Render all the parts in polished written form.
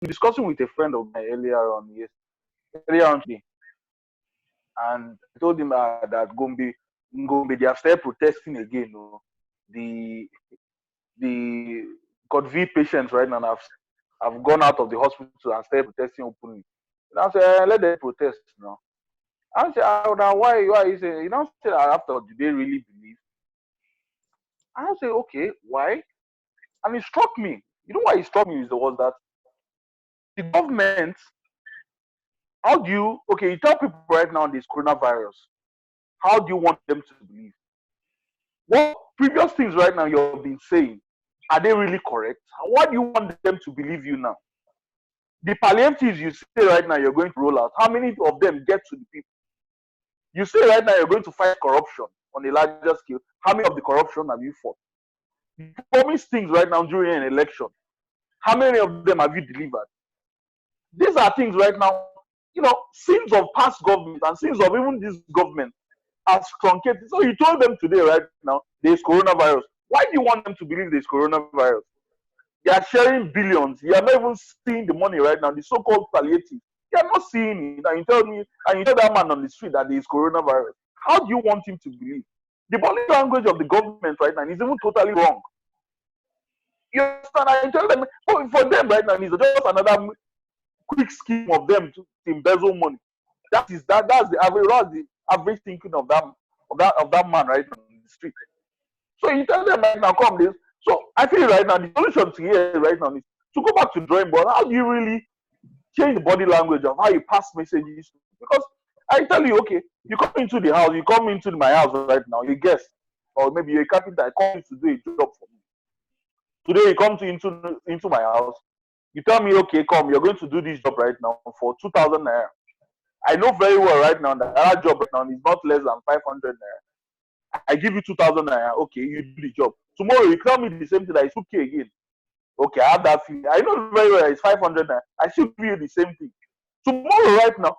discussing with a friend of mine earlier on today, and I told him that Gombe, they have started protesting again. No, the the COVID patients right now have gone out of the hospital and started protesting openly. And I said, let them protest now. I said, now why you say, you know, say that after, do they really believe? I say, okay, why? And it struck me. You know why it struck me was that the government, how do you, okay, you tell people right now this coronavirus, how do you want them to believe? What previous things right now you've been saying, are they really correct? What do you want them to believe you now? The palliatives you say right now you're going to roll out, how many of them get to the people? You say right now you're going to fight corruption on a larger scale. How many of the corruption have you fought? You promise things right now during an election. How many of them have you delivered? These are things right now, you know, sins of past government and sins of even this government are truncated. So you told them today right now there's coronavirus. Why do you want them to believe there's coronavirus? They are sharing billions. You are not even seeing the money right now, the so-called palliative. You are not seeing it. And you tell me, and you tell that man on the street that there is coronavirus. How do you want him to believe? The body language of the government right now is even totally wrong. You understand? I tell them, for them right now, it's just another quick scheme of them to embezzle money. That's the average thinking of that man right now in the street. So you tell them right now, come this. So I feel right now the solution to here right now is to go back to drawing board. How do you really change the body language of how you pass messages? Because I tell you, okay, you come into the house, you come into my house right now, you guess, or maybe you're a carpenter, I come to do a job for me. Today you come into my house, you tell me, okay, come, you're going to do this job right now for 2,000 naira. I know very well right now that job right now is not less than 500 naira. I give you 2,000 naira, okay, you do the job. Tomorrow you tell me the same thing that is 2K again. Okay, I have that feeling. I know very well it's 500 naira. I still give you the same thing. Tomorrow right now,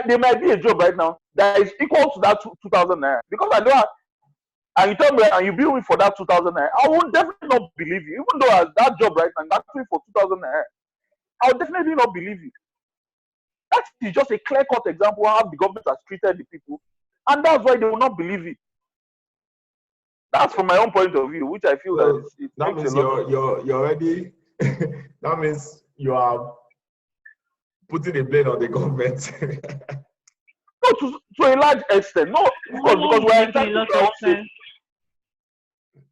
there might be a job right now that is equal to that 2,000 naira. Because I don't have, and you tell me and you bill me for that 2,000 naira, I will definitely not believe you. Even though as that job right now, that's for 2,000 naira, I will definitely not believe you. That is just a clear-cut example of how the government has treated the people, and that's why they will not believe it. That's from my own point of view, which I feel So it that makes means a lot of you're already that means you are putting a blame on the government. no, to a large extent. No, of course, because Roland is we're making a entitled lot to our of own safety. sense.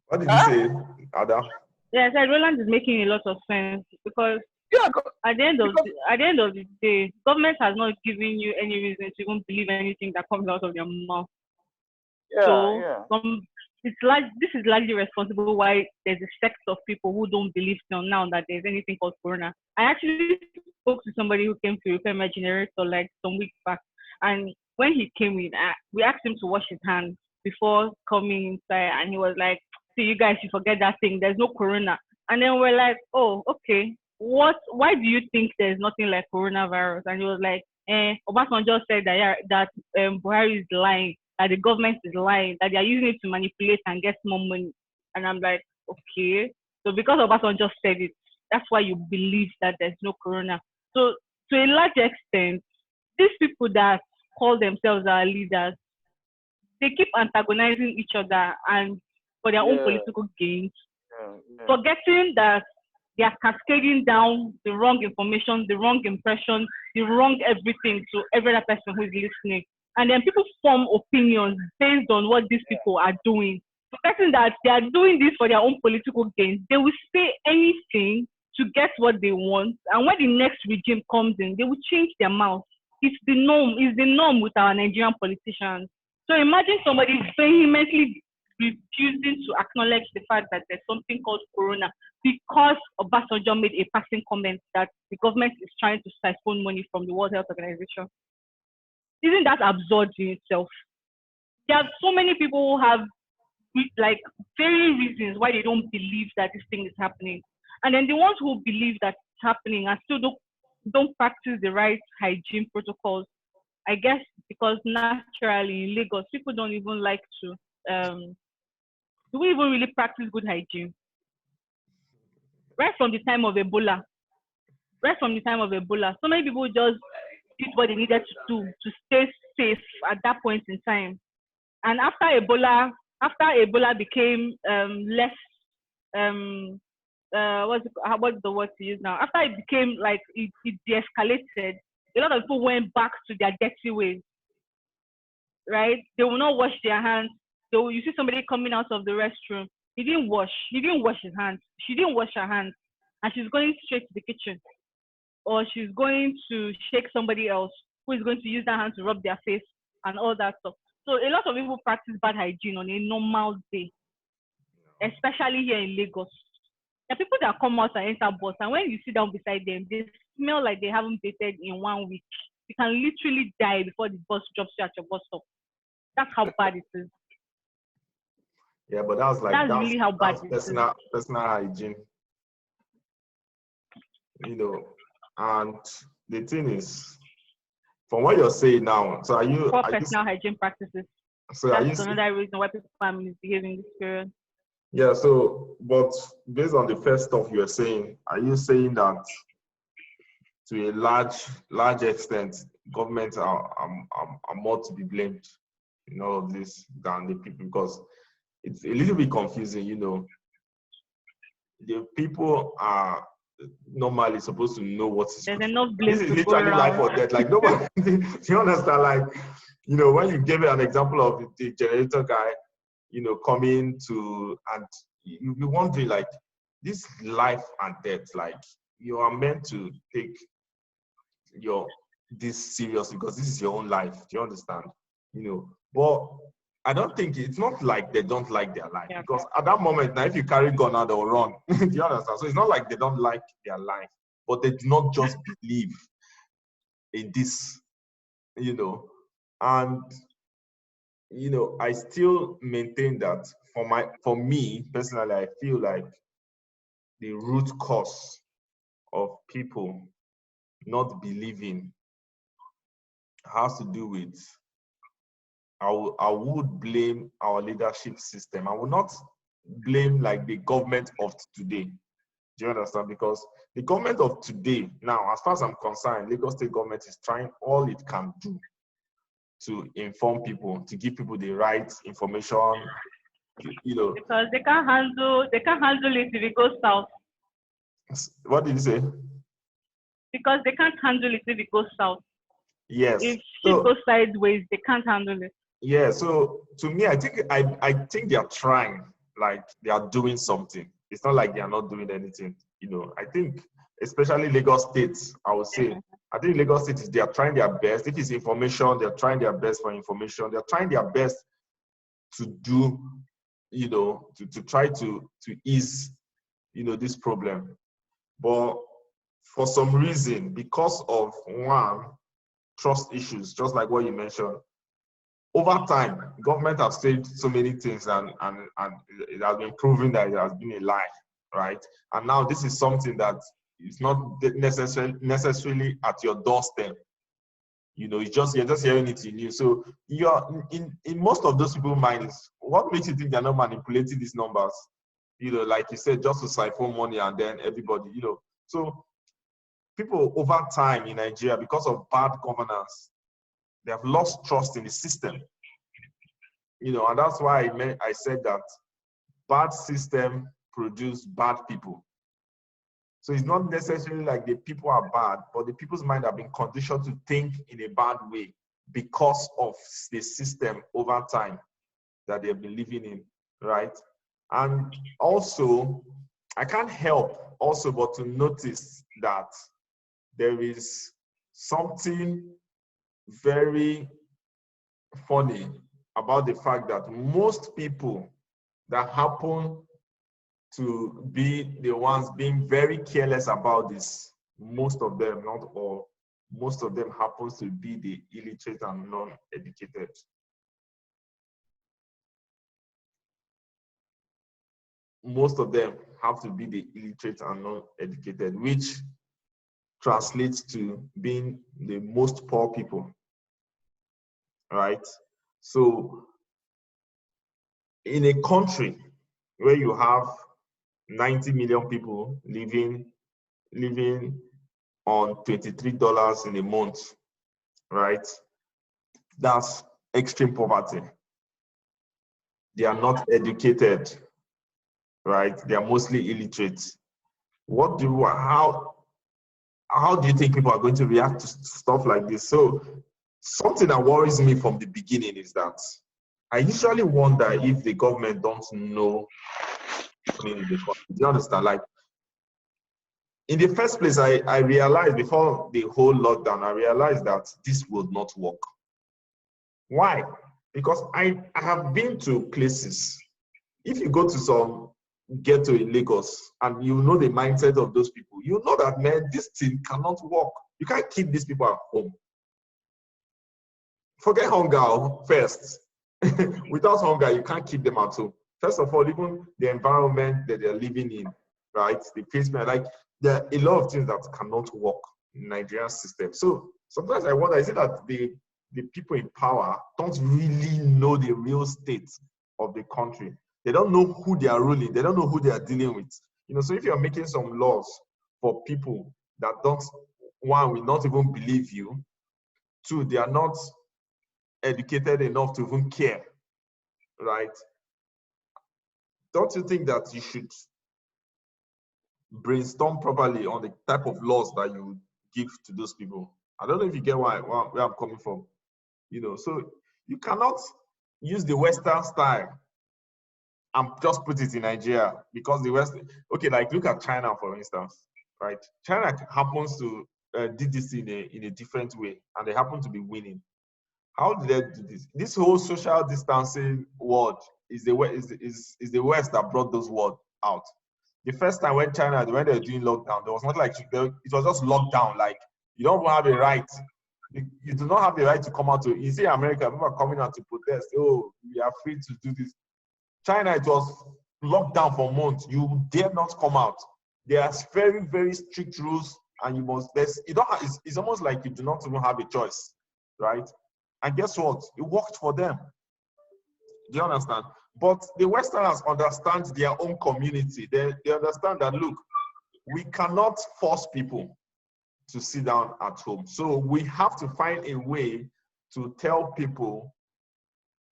What did you say, Ada? Yeah, I said Roland is making a lot of sense because Yeah, at the end of because the day, government has not given you any reason to even believe anything that comes out of their mouth. So yeah. this is largely responsible why there's a sect of people who don't believe till now that there's anything called corona. I actually spoke to somebody who came to repair my generator like some weeks back, and when he came in, we asked him to wash his hands before coming inside, and he was like, "See, you guys, you forget that thing. There's no corona." And then we're like, "Oh, okay. What? Why do you think there's nothing like coronavirus?" And he was like, Obasanjo said that Buhari is lying, that the government is lying, that they are using it to manipulate and get more money." And I'm like, okay. So because Obasanjo said it, that's why you believe that there's no corona. So to a large extent, these people that call themselves our leaders, they keep antagonizing each other and for their own Yeah, political gains, yeah. forgetting that they are cascading down the wrong information, the wrong impression, the wrong everything to every other person who is listening. And then people form opinions based on what these people are doing. Forgetting that they are doing this for their own political gains. They will say anything to get what they want. And when the next regime comes in, they will change their mouth. It's the norm with our Nigerian politicians. So imagine somebody vehemently refusing to acknowledge the fact that there's something called corona because Obasanjo made a passing comment that the government is trying to siphon money from the World Health Organization. Isn't that absurd in itself? There are so many people who have like very reasons why they don't believe that this thing is happening. And then the ones who believe that it's happening and still don't practice the right hygiene protocols. I guess because naturally in Lagos, people don't even like to do we even really practice good hygiene? Right from the time of Ebola, right from the time of Ebola, so many people just did what they needed to do to stay safe at that point in time. And after Ebola became less what's the word to use now? After it became like it de-escalated, a lot of people went back to their dirty ways, right? They will not wash their hands. So you see somebody coming out of the restroom, he didn't wash his hands. She didn't wash her hands, and she's going straight to the kitchen, or she's going to shake somebody else who is going to use that hand to rub their face and all that stuff. So a lot of people practice bad hygiene on a normal day, especially here in Lagos. There are people that come out and enter bus, and when you sit down beside them, they smell like they haven't bathed in 1 week. You can literally die before the bus drops you at your bus stop. That's how bad it is. Yeah, but that's really how bad it is. Personal hygiene. You know, and the thing is, from what you're saying now, so personal hygiene practices. So that's another reason why people are misbehaving this period. Yeah, so, but based on the first stuff you're saying, are you saying that to a large extent, governments are more to be blamed in all of this than the people? Because it's a little bit confusing, you know. The people are normally supposed to know what is. There's enough blame. This is literally life or death. Like nobody, do you understand? Like, you know, when you gave an example of the generator guy, you know, coming to, and you'll be wondering, like, this life and death, like, you are meant to take this serious because this is your own life. Do you understand? You know, but I don't think it's not like they don't like their life, because at that moment, now if you carry gun out, they'll run. Do you understand? So it's not like they don't like their life, but they do not just believe in this, you know. And you know, I still maintain that for me personally, I feel like the root cause of people not believing has to do with, I would blame our leadership system. I would not blame like the government of today. Do you understand? Because the government of today, now, as far as I'm concerned, Lagos State government is trying all it can do to inform people, to give people the right information, you know. Because they can't handle it if it goes south. What did you say? Because they can't handle it if it goes south. Yes. If shit goes sideways, they can't handle it. Yeah. So to me, I think they are trying, like they are doing something. It's not like they are not doing anything. You know, I think especially Lagos State, I would say, I think Lagos State, they are trying their best. If it's information, they're trying their best for information. They're trying their best to do, you know, to try to ease, you know, this problem. But for some reason, because of one, trust issues, just like what you mentioned, over time, government have said so many things, and it has been proven that it has been a lie, right? And now this is something that is not necessarily at your doorstep. You know, you're just hearing it in you. So you're in most of those people's minds, what makes you think they're not manipulating these numbers? You know, like you said, just to siphon money and then everybody, you know. So people over time in Nigeria, because of bad governance, they have lost trust in the system. You know, and that's why I said that bad system produce bad people. So it's not necessarily like the people are bad, but the people's mind have been conditioned to think in a bad way because of the system over time that they've been living in, right? And also, I can't help also but to notice that there is something very funny about the fact that most people that happen to be the ones being very careless about this, most of them, not all, most of them happens to be the illiterate and non-educated. Most of them have to be the illiterate and non-educated, which translates to being the most poor people, right? So in a country where you have 90 million people living on $23 in a month, right? That's extreme poverty. They are not educated, right? They are mostly illiterate. How do you think people are going to react to stuff like this? So something that worries me from the beginning is that I usually wonder if the government don't know. Do you understand? Like, in the first place, I realized before the whole lockdown, I realized that this will not work. Why? Because I have been to places. If you go to some ghetto in Lagos and you know the mindset of those people, you know that, man, this thing cannot work. You can't keep these people at home. Forget hunger first. Without hunger, you can't keep them at home. First of all, even the environment that they're living in, right? The placement, like, there are a lot of things that cannot work in Nigerian system. So sometimes I wonder, is it that the people in power don't really know the real state of the country? They don't know who they are ruling. They don't know who they are dealing with. You know, so if you're making some laws for people that don't, one, will not even believe you, two, they are not educated enough to even care, right? Don't you think that you should brainstorm properly on the type of laws that you give to those people? I don't know if you get where I'm coming from. You know, so you cannot use the Western style and just put it in Nigeria, because the West, okay, like look at China, for instance, right? China happens to did this in a different way, and they happen to be winning. How did they do this? This whole social distancing word is the West that brought those words out. The first time when they were doing lockdown, there was not like, it was just lockdown. Like, you don't even have a right. You do not have the right to come out to, you see America, people are coming out to protest. Oh, we are free to do this. China, it was locked down for months. You dare not come out. There are very, very strict rules, and you must, it's almost like you do not even have a choice, right? And guess what? It worked for them. Do you understand? But the Westerners understand their own community. They understand that, look, we cannot force people to sit down at home. So we have to find a way to tell people,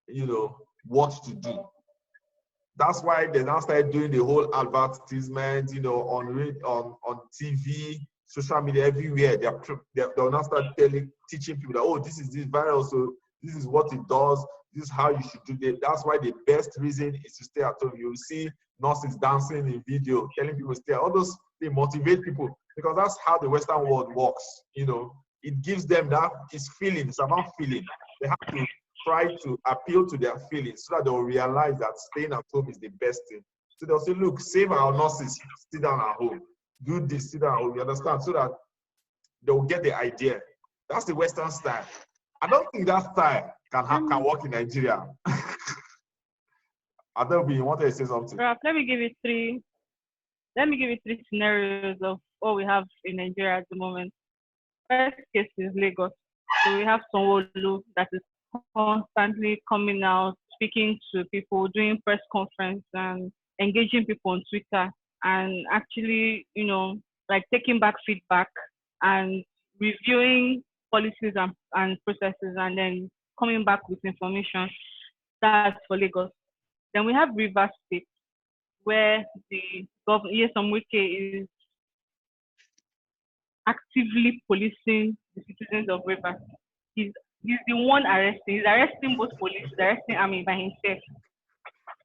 you know, what to do. That's why they now started doing the whole advertisement, you know, on TV, social media, everywhere. They'll now start teaching people that, oh, this is this virus, so this is what it does, this is how you should do it. That's why the best reason is to stay at home. You'll see nurses dancing in video, telling people to stay. All those, they motivate people, because that's how the Western world works. You know, it gives them that, it's feeling, it's about feeling. They have to try to appeal to their feelings so that they'll realize that staying at home is the best thing. So they'll say, look, save our nurses, sit down at home, do this, sit down at home, you understand? So that they'll get the idea. That's the Western style. I don't think that style can work in Nigeria. Adelby, you wanted to say something? Ralph, let me give you three scenarios of what we have in Nigeria at the moment. First case is Lagos. So we have Sanwo-Olu that is constantly coming out, speaking to people, doing press conference and engaging people on Twitter, and actually, you know, like taking back feedback and reviewing policies and processes, and then coming back with information. That's for Lagos. Then we have Rivers State, where the governor, Nyesom Wike, is actively policing the citizens of Rivers. He's the one arresting. He's arresting both police, he's arresting army by himself,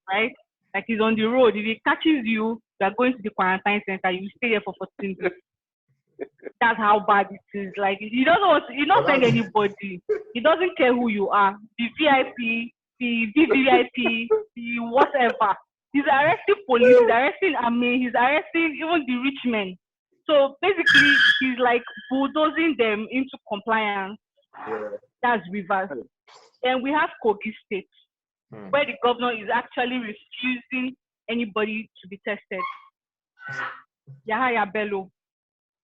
right? Like, he's on the road. If he catches you, you are going to the quarantine center. You stay there for 14 days. That's how bad it is. Like, he doesn't want to, he not send anybody. He doesn't care who you are. The VIP, the VVIP, the whatever. He's arresting police, he's arresting army, he's arresting even the rich men. So basically, he's like bulldozing them into compliance. Yeah. That's Rivers. And we have Kogi State, where the governor is actually refusing anybody to be tested. Yahaya Bello,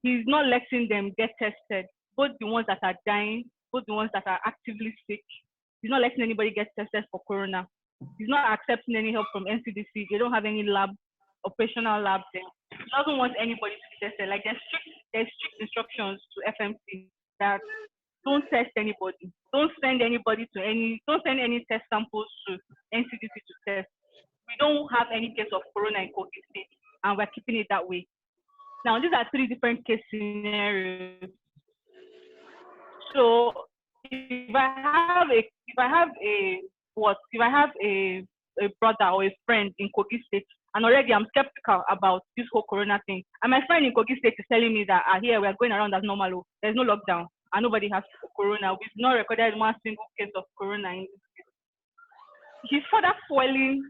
he's not letting them get tested, both the ones that are dying, both the ones that are actively sick. He's not letting anybody get tested for corona. He's not accepting any help from NCDC. They don't have any lab operational lab there. He doesn't want anybody to be tested. Like there's strict instructions to FMC that don't test anybody. Don't send any test samples to NCDC to test. We don't have any case of corona in Kogi State, and we're keeping it that way. Now, these are three different case scenarios. So if I have a brother or a friend in Kogi State, and already I'm skeptical about this whole corona thing, and my friend in Kogi State is telling me that here we are going around as normal, there's no lockdown, and nobody has corona. We've not recorded one single case of corona in this case. He's further fueling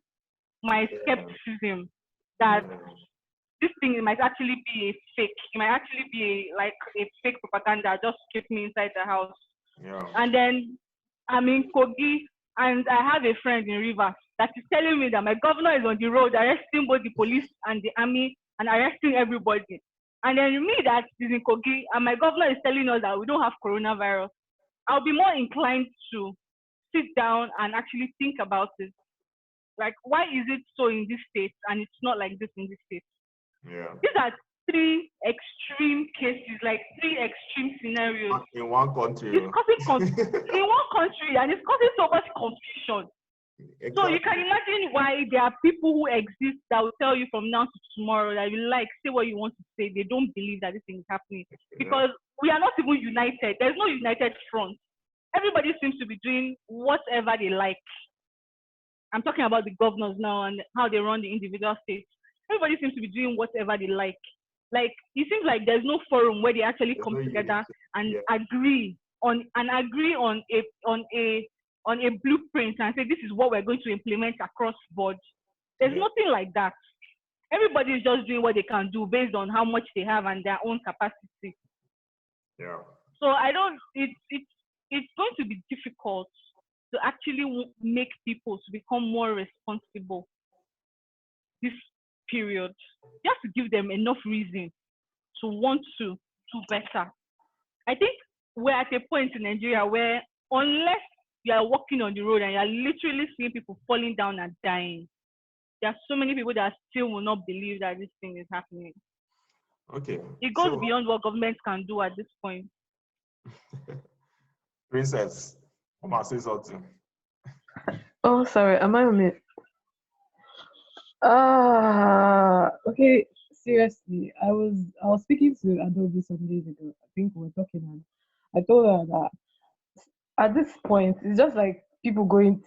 my skepticism that this thing might actually be a fake. It might actually be a fake propaganda just to keep me inside the house. Yeah. And then I'm in Kogi, and I have a friend in Rivers that is telling me that my governor is on the road arresting both the police and the army and arresting everybody. And then me that is in Kogi, and my governor is telling us that we don't have coronavirus. I'll be more inclined to sit down and actually think about it. Like, why is it so in this state and it's not like this in this state? Yeah. These are three extreme cases, like three extreme scenarios. In one country. It's causing in one country, and it's causing so much confusion. Exactly. So you can imagine why there are people who exist that will tell you from now to tomorrow that you say what you want to say. They don't believe that this thing is happening because we are not even united. There's no united front. Everybody seems to be doing whatever they like. I'm talking about the governors now and how they run the individual states. Everybody seems to be doing whatever they like. Like, it seems like there's no forum where they actually come together and agree on a blueprint and say this is what we're going to implement across board. There's nothing like that. Everybody is just doing what they can do based on how much they have and their own capacity. Yeah. So it's going to be difficult to actually make people to become more responsible this period. You have to give them enough reason to want to do better. I think we're at a point in Nigeria where unless you are walking on the road and you are literally seeing people falling down and dying, there are so many people that still will not believe that this thing is happening. Okay. It goes beyond what government can do at this point. Princess, I'm going to say something. Oh, sorry. Am I on mute? Okay. Seriously, I was speaking to Adobe some days ago. I think we were talking, and I told her that at this point, it's just like people going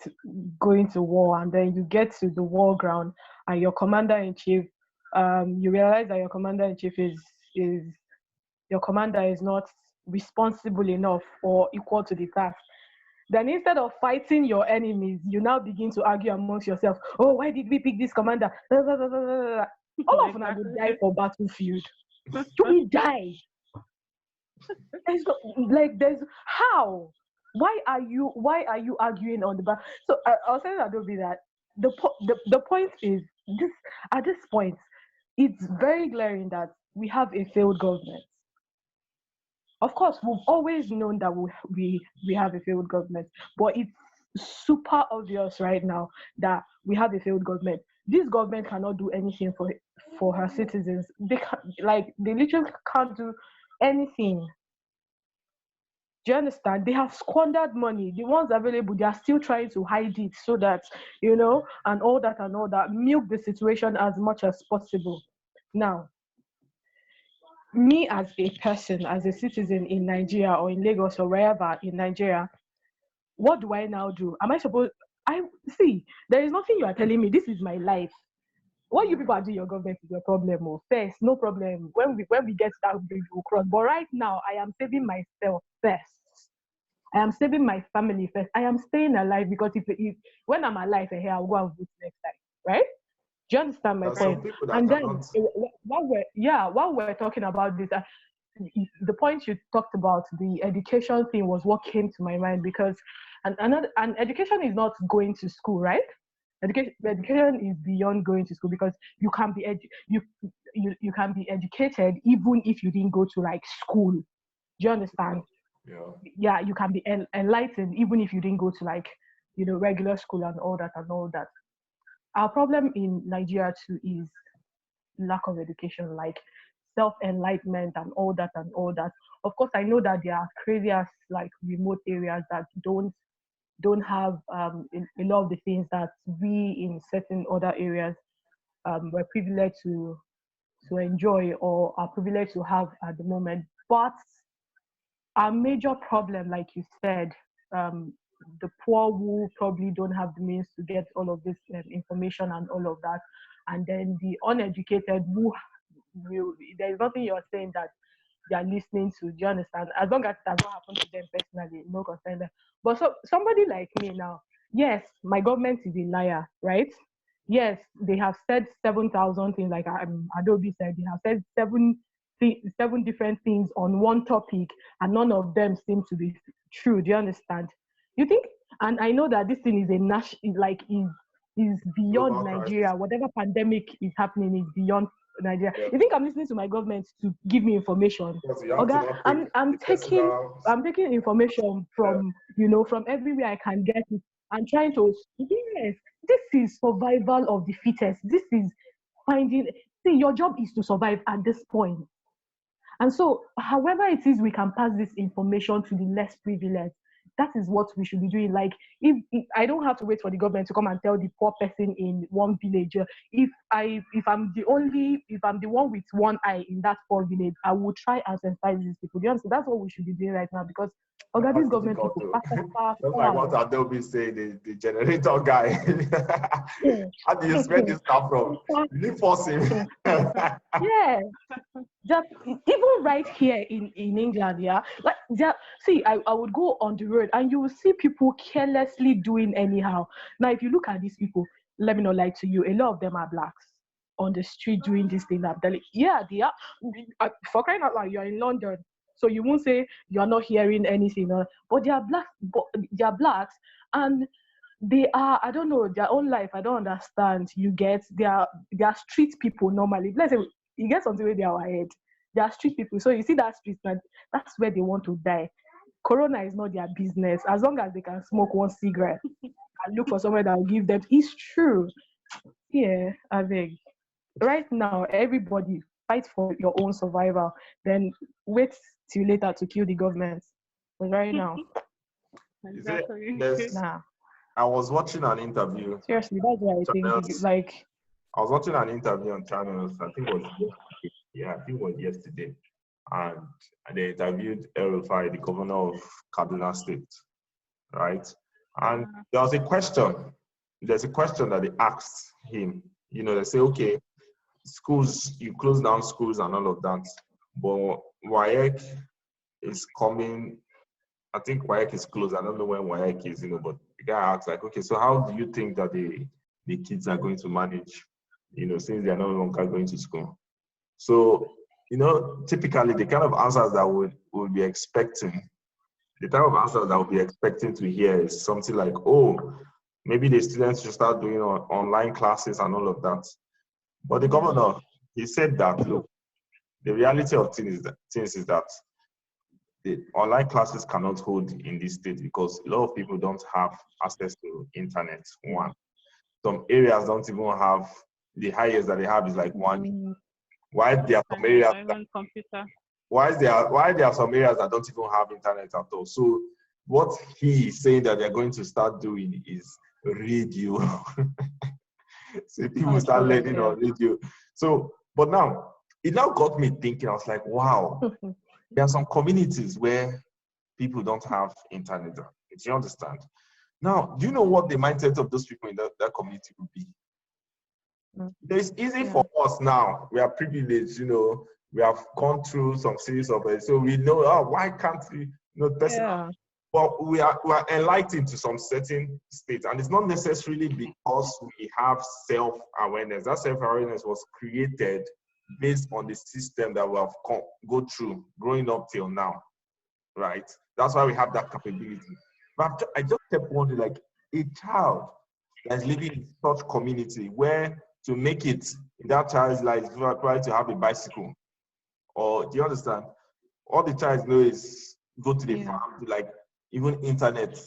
to war, and then you get to the war ground, and your commander-in-chief, you realize that your commander-in-chief your commander is not responsible enough or equal to the task. Then instead of fighting your enemies, you now begin to argue amongst yourself. Oh, why did we pick this commander? All of them will die for battlefield. You will die. There's how? Why are you arguing on the back? So I'll say that Adobe that the point is this. At this point, it's very glaring that we have a failed government. Of course, we've always known that we have a failed government, but it's super obvious right now that we have a failed government. This government cannot do anything for her citizens. They literally can't do anything. Do you understand? They have squandered money. The ones available, they are still trying to hide it so that, and all that, milk the situation as much as possible. Now, me as a person, as a citizen in Nigeria or in Lagos or wherever in Nigeria, what do I now do? Am I supposed... there is nothing you are telling me. This is my life. What you people are doing your government is your problem. First, no problem. When we get to that bridge, we'll cross. But right now, I am saving myself first. I am saving my family first. I am staying alive because if when I'm alive here, I'll go and vote next time, right? Do you understand my point? And then while we're talking about this, the point you talked about, the education thing, was what came to my mind, because and education is not going to school, right? Education is beyond going to school, because you can be you can be educated even if you didn't go to school. Do you understand? Yeah, you can be enlightened even if you didn't go to regular school and all that. Our problem in Nigeria too is lack of education, like self-enlightenment and all that and all that. Of course, I know that there are areas like remote areas that don't have a lot of the things that we in certain other areas were privileged to enjoy or are privileged to have at the moment. But our major problem, like you said, the poor who probably don't have the means to get all of this information and all of that, and then the uneducated who there's nothing you're saying that they are listening to. Do you understand? As long as it has not happened to them personally, no concern them. But so somebody like me now, yes, my government is a liar, right? Yes, they have said 7,000 things, like Adobe said, they have said seven different things on one topic, and none of them seem to be true. Do you understand? You think? And I know that this thing is a is beyond Global Nigeria. crisis. Whatever pandemic is happening is beyond Nigeria. Yeah. You think I'm listening to my government to give me information? Because you have to Okay, not I'm take the taking personal. information from from everywhere I can get it. I'm trying to, yes, this is survival of the fittest. This is finding, see, your job is to survive at this point. And so, however it is we can pass this information to the less privileged, that is what we should be doing. Like, if I don't have to wait for the government to come and tell the poor person in one village, if I'm the one with one eye in that poor village, I will try and sensitize these people. Do you understand? That's what we should be doing right now, because That's these government difficult people, though. Just like what Adobe say, the generator guy. How do you where this come from? You need force him. yeah, just even right here in England, yeah, like see, I would go on the road and you will see people carelessly doing anyhow. Now if you look at these people, let me not lie to you, a lot of them are blacks on the street doing this thing. I'm telling, yeah, they are. For crying out loud, you're in London, so you won't say you're not hearing anything, but they are blacks, and they are, I don't know, their own life, I don't understand. You get, they are street people normally. Let's say you get something where they are ahead. They are street people. So you see that street, that's where they want to die. Corona is not their business. As long as they can smoke one cigarette and look for somewhere that will give them. It's true. Yeah, I beg. Right now, everybody fight for your own survival. Then wait till later to kill the government. But right now, Exactly. nah. I was watching an interview. Seriously, that's what I think. Channels. Like, I was watching an interview on channels. I think it was yesterday. Yeah, I think it was yesterday. And they interviewed El Rufai, the governor of Kaduna State, right? And there was a question. There's a question that they asked him. They say, okay, schools, you close down schools and all of that, but WAEC is coming. I think WAEC is closed. I don't know when WAEC is, but the guy asked, like, okay, so how do you think that the kids are going to manage, since they're no longer going to school? So, typically the kind of answers that would be expecting, the type of answers that we'll be expecting to hear is something like, oh, maybe the students should start doing online classes and all of that. But the governor, he said that, look, the reality of things is that the online classes cannot hold in this state because a lot of people don't have access to internet. One, some areas don't even have, the highest that they have is like 1. Why there are some areas why there are some areas that don't even have internet at all. So what he is saying that they're going to start doing is radio. So people start learning on radio. So, but now it now got me thinking. I was like, wow, there are some communities where people don't have internet. Do you understand? Now, do you know what the mindset of those people in that community would be? It's easy for us now. We are privileged, we have gone through some series of it. So we know, why can't we, But we are enlightened to some certain states. And it's not necessarily because we have self-awareness. That self-awareness was created based on the system that we have go through growing up till now, right? That's why we have that capability. But I just kept wondering, like, a child that's living in such community where to make it in that child's life, probably to have a bicycle, or do you understand? All the child knows is go to the farm, to like even internet,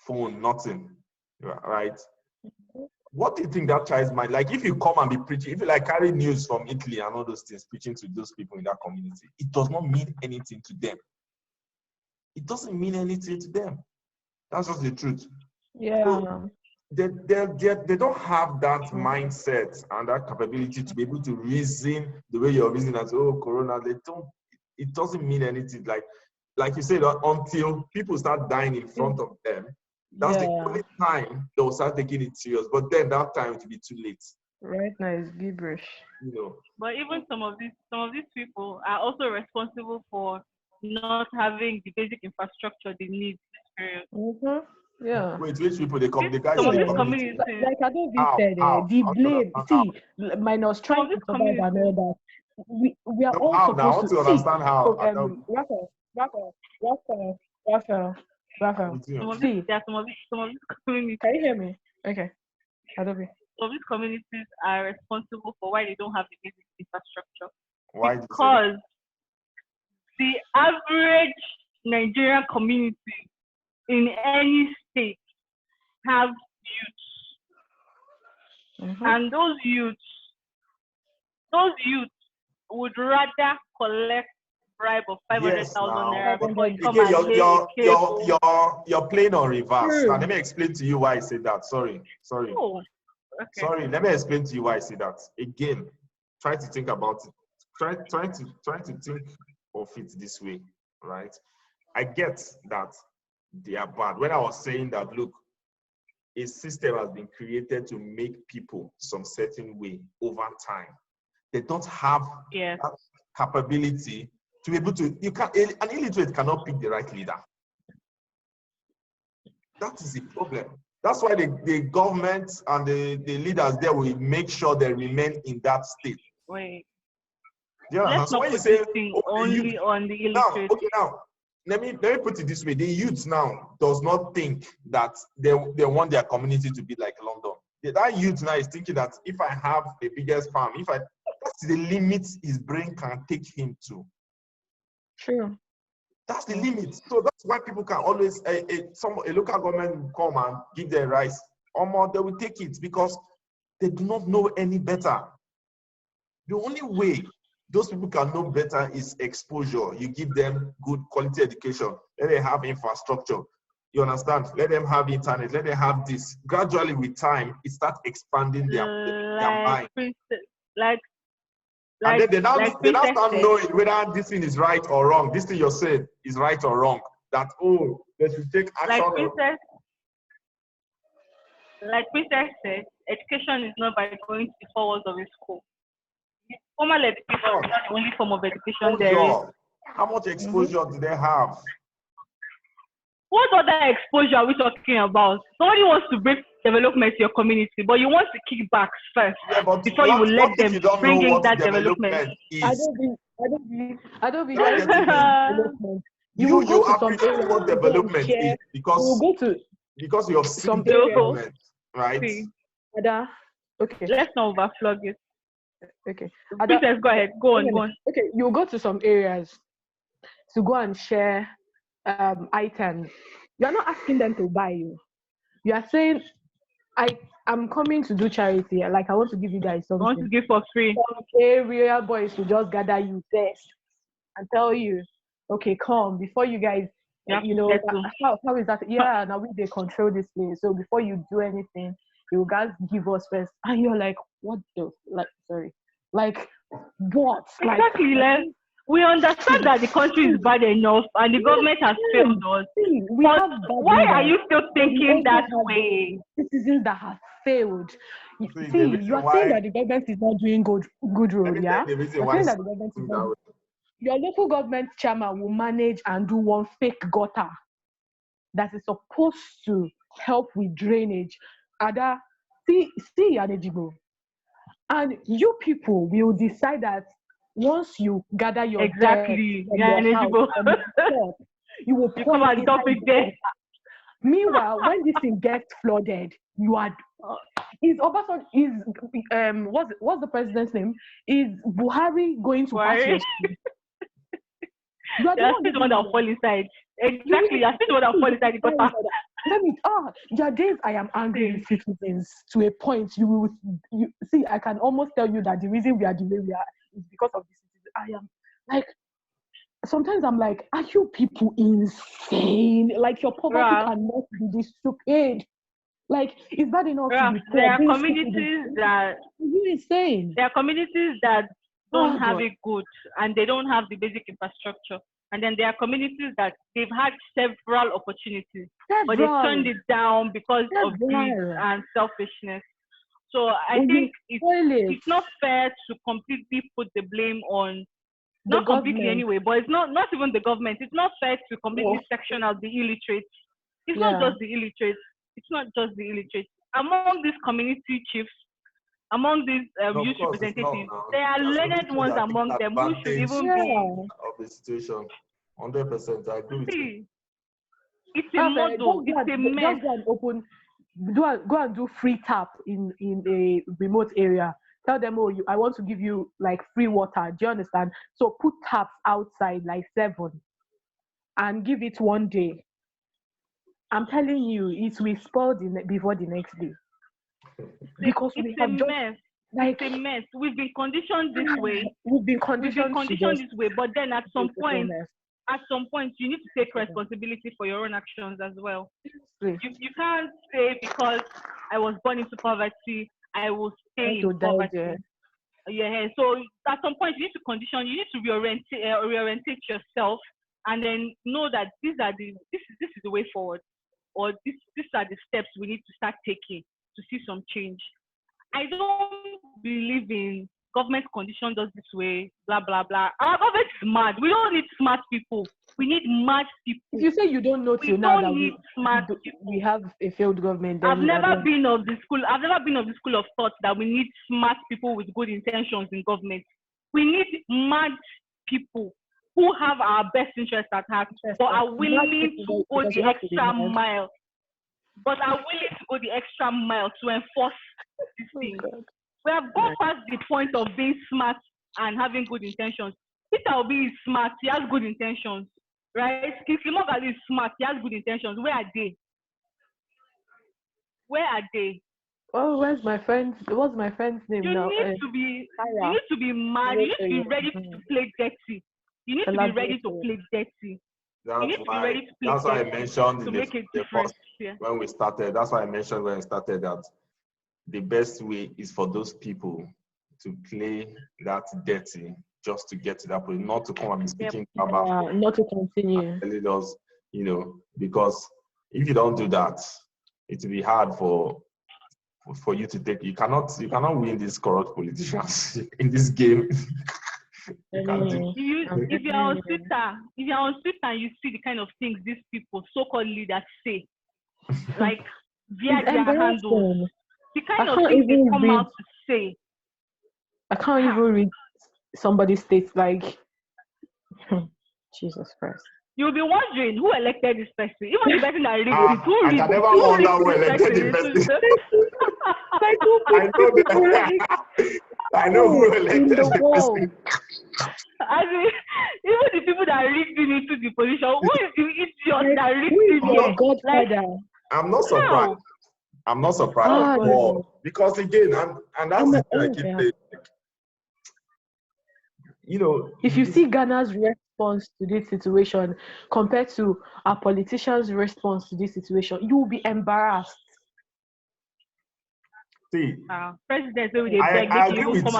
phone, nothing, right? what do you think that child's mind? Like, if you come and be preaching, if you like carry news from Italy and all those things, preaching to those people in that community, it does not mean anything to them. It doesn't mean anything to them. That's just the truth. Yeah. So they don't have that mindset and that capability to be able to reason the way you're reasoning as, oh, Corona, it doesn't mean anything. Like you said, until people start dying in front of them, that's the only time they'll start taking it serious. But then that time it will be too late. Right now is gibberish. You know. But even some of these people are also responsible for not having the basic infrastructure they need this period. Mm-hmm. Yeah. Wait, which people they come? The guys Some of in the these community. communities. Like Adobe said, the blame. Minus trying to survive and all that. We are all How now? I want supposed to understand how. Raphael. Some of See, these communities. can you hear me? Okay. Adobe. Some of these communities are responsible for why they don't have the basic infrastructure. Why? Because the average Nigerian community in any state have youths, and those youths would rather collect bribe of 500,000 naira before you come and lay a cable. You're playing on reverse. Now let me explain to you why I said that. Sorry. Oh, okay. Sorry, let me explain to you why I say that. Again, try to think about it. Try to think of it this way, right? I get that they are bad. When I was saying that, look, a system has been created to make people some certain way over time. They don't have that capability to be able to. An illiterate cannot pick the right leader. That is the problem. That's why the government and the leaders there will make sure they remain in that state. Wait. Yeah. Let's so not when you put say this thing only on the illiterate. Now, let me put it this way: the youth now does not think that they want their community to be like London. That youth now is thinking that if I have the biggest farm, that's the limit his brain can take him to. True. That's the limit. So that's why people can always a local government will come and give their rice. Or more, they will take it because they do not know any better. The only way those people can know better is exposure. You give them good quality education. Let them have infrastructure. You understand? Let them have internet. Let them have this. Gradually, with time, it starts expanding their mind. And then they now start knowing whether this thing is right or wrong. This thing you're saying is right or wrong. That, they should take action. Like Princess said, education is not by going to the 4 walls of a school. Formal education is not the only form of education there is. How much exposure do they have? What other exposure are we talking about? Somebody wants to bring development to your community, but you want to kick back first before you will let them bring in that development. I don't be development. You will go to some areas what development is because you have seen some development, right? Ada, okay. Let's not overflog it. Okay. Princess, go ahead. Go on. Okay, you go to some areas to go and share items. You're not asking them to buy you. You are saying, I'm coming to do charity. Like, I want to give you guys something. I want to give for free. Some area boys will just gather you there and tell you, okay, come before you guys. How is that? Yeah, now they control this place. So before you do anything, you guys give us first. And you're like, what the? Like what? Exactly. We understand that the country is bad enough and the government has failed us. But why are you still thinking that way? Citizens that have failed. You are saying that the government is not doing good road, yeah? You're saying that the government is not. Your local government chairman will manage and do one fake gutter that is supposed to help with drainage. Ada, see Yanejibo. And you people will decide that once you gather your exactly, you will come and dump it there. Meanwhile, when this thing gets flooded, you are. Is Obasanjo what's the president's name? Is Buhari going to pass your school? You are the one that fall inside. Exactly, you are still the one that fall inside the gutter. There are days I am angry with citizens to a point. You see, I can almost tell you that the reason we are the way we are is because of the citizens. I am like, sometimes I'm like, are you people insane? Like, your poverty Yeah. cannot be this stupid. Like, it's bad enough to Yeah. be There poor. are Being stupid communities is that you insane. don't Oh have God. it good and they don't have the basic infrastructure. And then there are communities that they've had several opportunities, but they turned it down because of greed and selfishness. So I think it's not fair to completely put the blame on, the not completely government. anyway, but it's not even the government. It's not fair to completely section out the illiterate. It's not just the illiterate. It's not just the illiterate. Among these community chiefs, among these youth representatives, there are learned ones among them who should even be of the situation. 100%, I agree with you. It's a model. It's a mess. Just go and open, go and do free tap in a remote area. Tell them, I want to give you like free water. Do you understand? So put taps outside like 7 and give it 1 day. I'm telling you, it will spoil before the next day. Because it's a mess. It's a mess. We've been conditioned this way. We've been conditioned this way. But then at some point, you need to take responsibility for your own actions as well. You can't say because I was born into poverty, I will stay in poverty. Yeah. So at some point, you need to condition. You need to reorientate yourself, and then know that this is the way forward, or these are the steps we need to start taking to see some change. I don't believe in government conditioned us this way, blah, blah, blah. Our government is mad. We don't need smart people. We need mad people. If you say you don't know till now that we have a failed government, then I've never been of the school of thought that we need smart people with good intentions in government. We need mad people who have our best interests at heart, but are willing to go the extra mile. But are willing to go the extra mile to enforce this thing. We have gone past the point of being smart and having good intentions. Peter Obi is smart, he has good intentions, right? Kingsley Moghalu is smart, he has good intentions. Where are they? Oh, what's my friend's name now? You need to be mad. You need to be ready to play dirty. You need to be ready to play dirty. That's why I mentioned when we started. That's why I mentioned when we started that the best way is for those people to play that dirty just to get to that point, not to come and be speaking about, not to continue. Us, because if you don't do that, it will be hard for you to take. You cannot win these corrupt politicians in this game. If you're on Twitter and you see the kind of things these people, so-called leaders, say, like via their handles, the kind of things they come out to say. I can't even read somebody's states like Jesus Christ. You'll be wondering who elected this person. Even the person that reads it, who reads I can never wonder who elected this person. I know who elected the person. I mean, even the people that rigged him into the position, who is the idiot that rigged him? Godfather. I'm not surprised. I'm not surprised at all. Because again, and that's the thing I keep saying. If you see Ghana's response to this situation compared to our politicians' response to this situation, you will be embarrassed. See, President, I agree with you.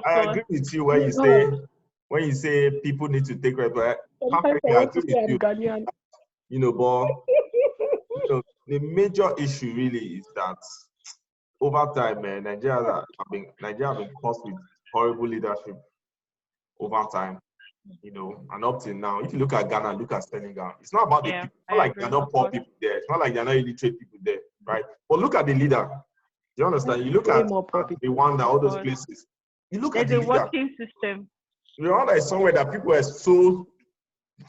I agree with you when you say people need to take responsibility. I agree with you. But the major issue really is that over time, Nigeria have been cursed with horrible leadership over time. And up till now, if you look at Ghana, look at Senegal, it's not about the people. It's not like they're not poor people there. It's not like they're not illiterate people there, right? But look at the leader. Do you understand? You look at Rwanda, all those places. You look at the leader. working system. Rwanda is somewhere that people were so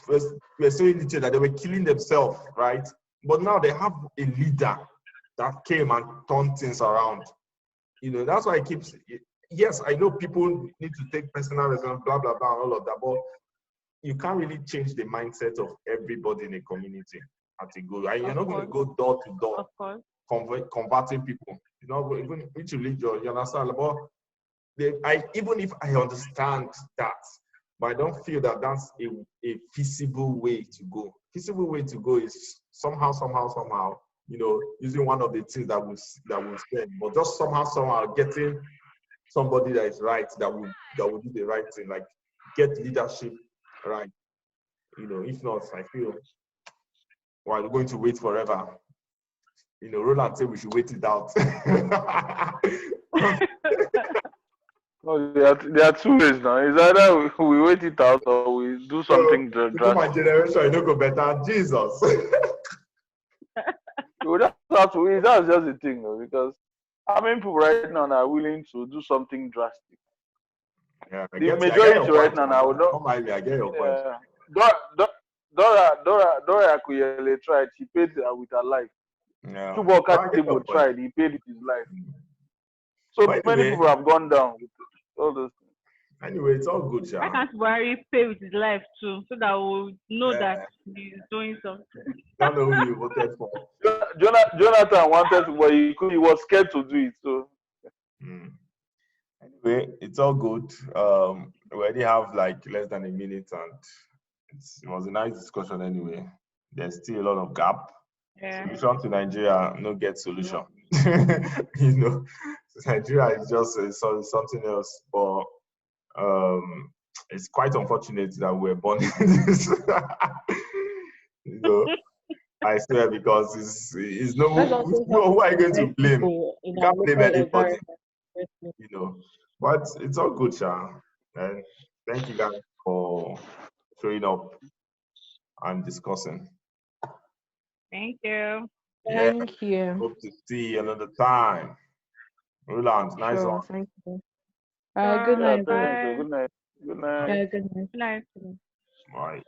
illiterate that they were killing themselves, right? But now they have a leader that came and turned things around. That's why I keep. Yes, I know people need to take personal responsibility, blah blah blah, all of that, but you can't really change the mindset of everybody in a community. at a go. And you're Of not going to course. go door to door Of course. converting people. You know, even which religion, you understand? But even if I understand that, but I don't feel that that's a feasible way to go. Feasible way to go is somehow, you know, using one of the things that we spend, but just somehow getting somebody that is right, that will do the right thing, like get leadership right. You know, if not, I feel we're going to wait forever. You know, Roland said we should wait it out. No, there are two ways now. It's either we wait it out or we do something So, drastic. my generation, you know, go better. Jesus. That's just the thing, though, because how many people right now are willing to do something drastic? Yeah, The majority right now would not. Don't mind me, I get your point. Dora Akuyele tried. She paid with her life. Yeah. Chukwuka Tebo tried. He paid with his life. So But many anyway, people have gone down with all those things. Anyway, it's all good, Why Sha. can't Buhari pay with his life too, so that we'll know that he's doing something? Don't know who you voted for. Jonathan wanted to, but he was scared to do it. So Anyway, it's all good. We already have like less than a minute, and it was a nice discussion anyway. There's still a lot of gap. Yeah. Solution to Nigeria, no get solution. You know, Nigeria is just something else. But it's quite unfortunate that we're born in this. You know, I swear, because it's no who are you going to blame? You can't blame anybody. You know, but it's all good, Sha. And thank you guys for showing up and discussing. Thank you. Yeah, Thank you. hope to see you another time. Roland, nice Sure, one. thank you. Sure. Good night. yeah, Bye. good night. Good night. Yeah, good night. Good night. Bye.